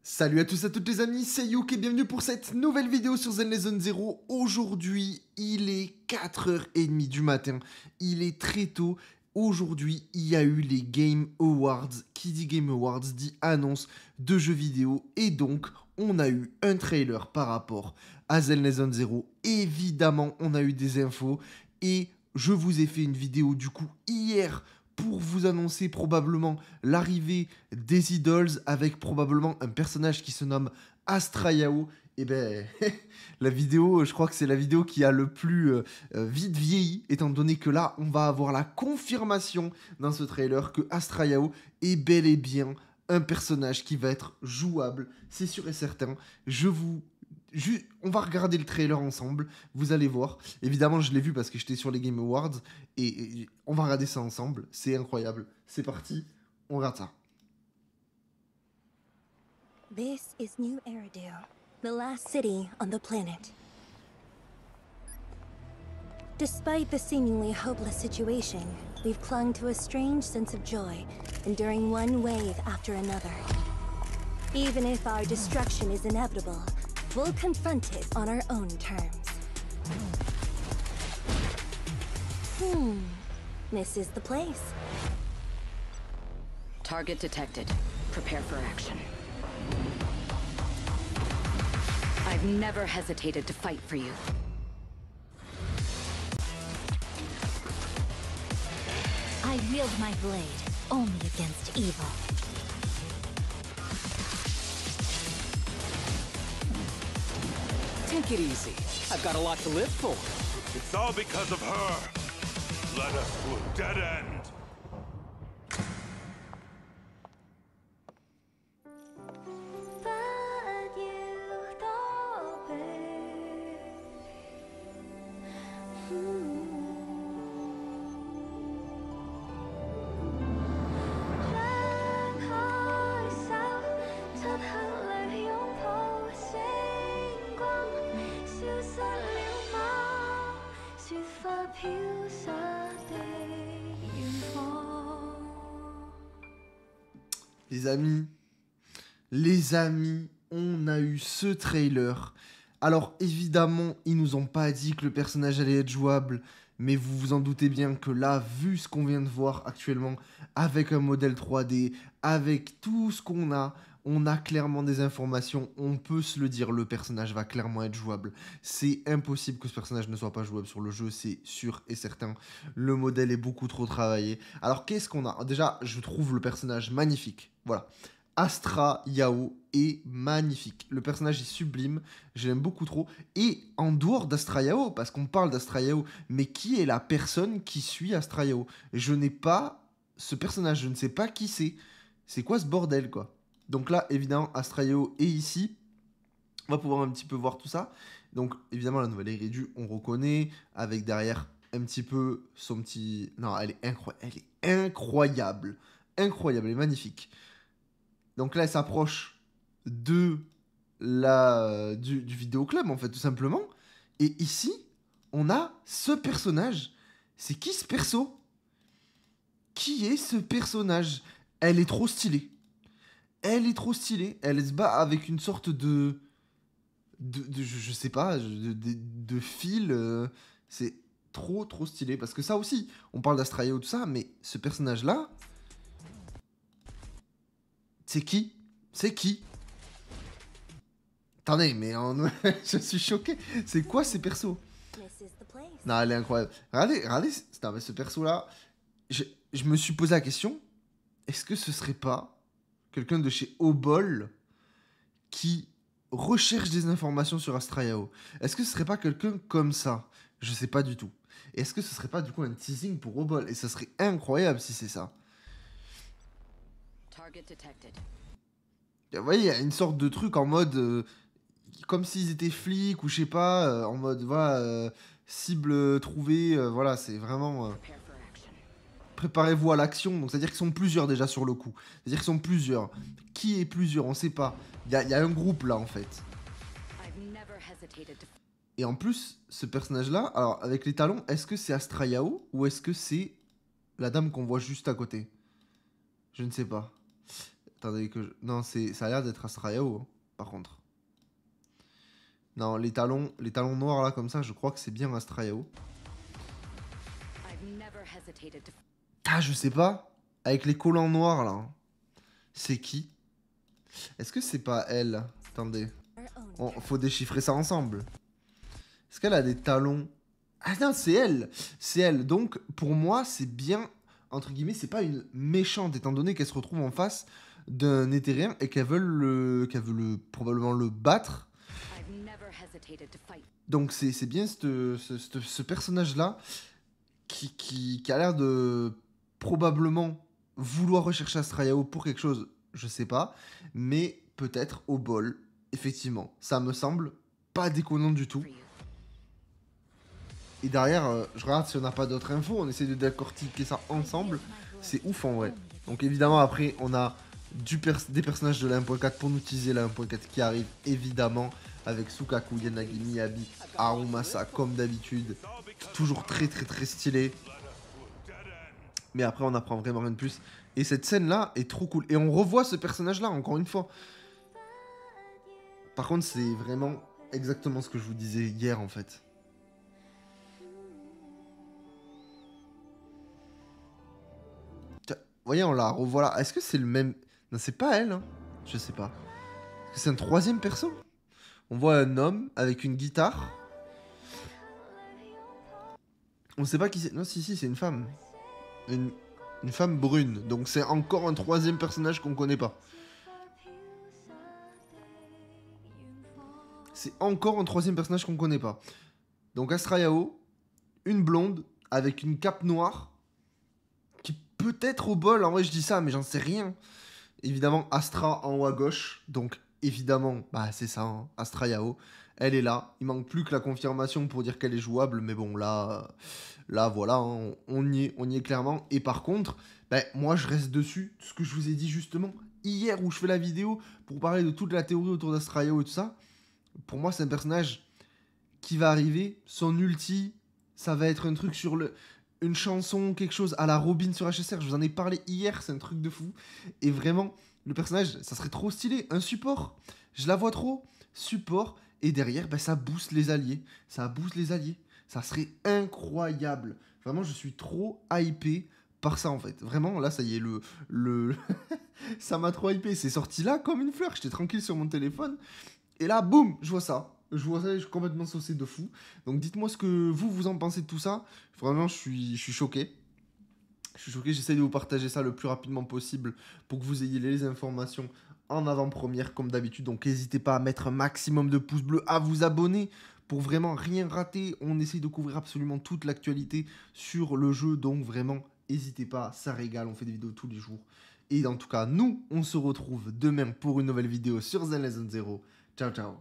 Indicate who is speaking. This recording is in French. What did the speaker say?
Speaker 1: Salut à tous et à toutes les amis, c'est Youk et bienvenue pour cette nouvelle vidéo sur Zenless Zone Zero. Aujourd'hui, il est 4h30 du matin, il est très tôt. Aujourd'hui, il y a eu les Game Awards. Qui dit Game Awards dit annonce de jeux vidéo. Et donc, on a eu un trailer par rapport à Zenless Zone Zero. Évidemment, on a eu des infos. Et je vous ai fait une vidéo du coup hier pour vous annoncer probablement l'arrivée des Idols avec probablement un personnage qui se nomme Astra Yao. Et ben, la vidéo, je crois que c'est la vidéo qui a le plus vite vieilli, étant donné que là, on va avoir la confirmation dans ce trailer que Astra Yao est bel et bien un personnage qui va être jouable, c'est sûr et certain. On va regarder le trailer ensemble, vous allez voir. Évidemment, je l'ai vu parce que j'étais sur les Game Awards et on va regarder ça ensemble. C'est incroyable. C'est parti, on regarde ça.
Speaker 2: This is New Eridu, the last city on the planet. Despite the seemingly hopeless situation, we've clung to a strange sense of joy, enduring one wave after another. Even if our destruction is inevitable, we'll confront it on our own terms. This is the place.
Speaker 3: Target detected. Prepare for action. I've never hesitated to fight for you.
Speaker 2: I wield my blade only against evil.
Speaker 4: Take it easy. I've got a lot to live for.
Speaker 5: It's all because of her. Led us to a dead end.
Speaker 1: Les amis, on a eu ce trailer. Alors évidemment, ils nous ont pas dit que le personnage allait être jouable, mais vous vous en doutez bien que là, vu ce qu'on vient de voir actuellement, avec un modèle 3D, avec tout ce qu'on a, on a clairement des informations, on peut se le dire, le personnage va clairement être jouable. C'est impossible que ce personnage ne soit pas jouable sur le jeu, c'est sûr et certain. Le modèle est beaucoup trop travaillé. Alors qu'est-ce qu'on a? Déjà, je trouve le personnage magnifique, voilà. Astra Yao est magnifique. Le personnage est sublime, je l'aime beaucoup trop. Et en dehors d'Astra Yao, parce qu'on parle d'Astra Yao, mais qui est la personne qui suit Astra Yao? Je n'ai pas ce personnage, je ne sais pas qui c'est. C'est quoi ce bordel, quoi? Donc là, évidemment, Astra Yao est ici. On va pouvoir un petit peu voir tout ça. Donc, évidemment, la nouvelle Eridu, on reconnaît, avec derrière un petit peu son petit... Non, elle est incroyable. Incroyable, elle est magnifique. Donc là, elle s'approche de du vidéoclub, en fait, tout simplement. Et ici, on a ce personnage. C'est qui ce perso? Qui est ce personnage? Elle est trop stylée. Elle est trop stylée. Elle se bat avec une sorte de je sais pas, de fil. C'est trop stylé. Parce que ça aussi, on parle d'Astra Yao, tout ça, mais ce personnage-là... C'est qui? C'est qui? Attendez, mais je suis choqué. C'est quoi ces persos? Non, elle est incroyable. Regardez, non, mais ce perso-là, je me suis posé la question, est-ce que ce serait pas quelqu'un de chez Obol qui recherche des informations sur Astra Yao? Est-ce que ce serait pas quelqu'un comme ça? Je sais pas du tout. Est-ce que ce serait pas du coup un teasing pour Obol? Et ça serait incroyable si c'est ça. Vous voyez, il y a une sorte de truc en mode... comme s'ils étaient flics ou je sais pas, en mode, voilà, cible trouvée, voilà, c'est vraiment... Préparez-vous à l'action, donc c'est-à-dire qu'ils sont plusieurs déjà sur le coup. C'est-à-dire qu'ils sont plusieurs. Qui est plusieurs? On sait pas. Il y a un groupe là, en fait. Et en plus, ce personnage-là, alors avec les talons, est-ce que c'est Astra Yao ou est-ce que c'est la dame qu'on voit juste à côté? Je ne sais pas. Attendez que je... Non, ça a l'air d'être Astrayao, hein, par contre. Non, les talons noirs là comme ça, je crois que c'est bien Astrayao. Ah, je sais pas. Avec les collants noirs là. C'est qui? Est-ce que c'est pas elle? Attendez. Faut déchiffrer ça ensemble. Est-ce qu'elle a des talons? Ah non, c'est elle. C'est elle. Donc, pour moi, c'est bien... Entre guillemets, c'est pas une méchante, étant donné qu'elle se retrouve en face d'un éthérien et qu'elle veut probablement le battre. Donc c'est bien ce personnage-là qui a l'air de probablement vouloir rechercher Astrayao pour quelque chose, je sais pas, mais peut-être au bol, effectivement. Ça me semble pas déconnant du tout. Et derrière, je regarde si on n'a pas d'autres infos, on essaie de décortiquer ça ensemble. C'est ouf en vrai. Donc évidemment après on a des personnages de la 1.4 pour nous teaser la 1.4 qui arrive évidemment avec Sukaku, Yanagi, Miyabi, Harumasa comme d'habitude. Toujours très stylé. Mais après on apprend vraiment rien de plus. Et cette scène là est trop cool. Et on revoit ce personnage là encore une fois. Par contre c'est vraiment exactement ce que je vous disais hier en fait. Vous voyez, on la revoit là. Est-ce que c'est le même... Non, c'est pas elle, hein. Je sais pas. Est-ce que c'est un troisième perso? On voit un homme avec une guitare. On sait pas qui c'est. Non, si, c'est une femme. Une femme brune. Donc c'est encore un troisième personnage qu'on connaît pas. C'est encore un troisième personnage qu'on connaît pas. Donc Astrayao, une blonde avec une cape noire. Peut-être au bol, en vrai je dis ça, mais j'en sais rien. Évidemment, Astra en haut à gauche. Donc, évidemment, bah c'est ça, hein, Astrayao. Elle est là. Il manque plus que la confirmation pour dire qu'elle est jouable. Mais bon, là voilà, hein, on y est clairement. Et par contre, bah, moi je reste dessus. Ce que je vous ai dit justement hier où je fais la vidéo pour parler de toute la théorie autour d'Astrayao et tout ça. Pour moi, c'est un personnage qui va arriver. Son ulti, ça va être un truc sur une chanson, quelque chose à la Robin sur HSR, je vous en ai parlé hier, c'est un truc de fou. Et vraiment, le personnage, ça serait trop stylé. Un support, je la vois trop. Support, et derrière, bah, ça booste les alliés. Ça booste les alliés. Ça serait incroyable. Vraiment, je suis trop hypé par ça, en fait. Vraiment, là, ça y est, ça m'a trop hypé. C'est sorti là comme une fleur. J'étais tranquille sur mon téléphone. Et là, boum, je vois ça. Je suis complètement saucé de fou. Donc dites-moi ce que vous en pensez de tout ça. Vraiment, je suis choqué. Je suis choqué, j'essaie de vous partager ça le plus rapidement possible pour que vous ayez les informations en avant-première comme d'habitude. Donc n'hésitez pas à mettre un maximum de pouces bleus, à vous abonner pour vraiment rien rater. On essaie de couvrir absolument toute l'actualité sur le jeu. Donc vraiment, n'hésitez pas, ça régale. On fait des vidéos tous les jours. Et en tout cas, nous, on se retrouve demain pour une nouvelle vidéo sur Zen Legend Zero. Ciao, ciao.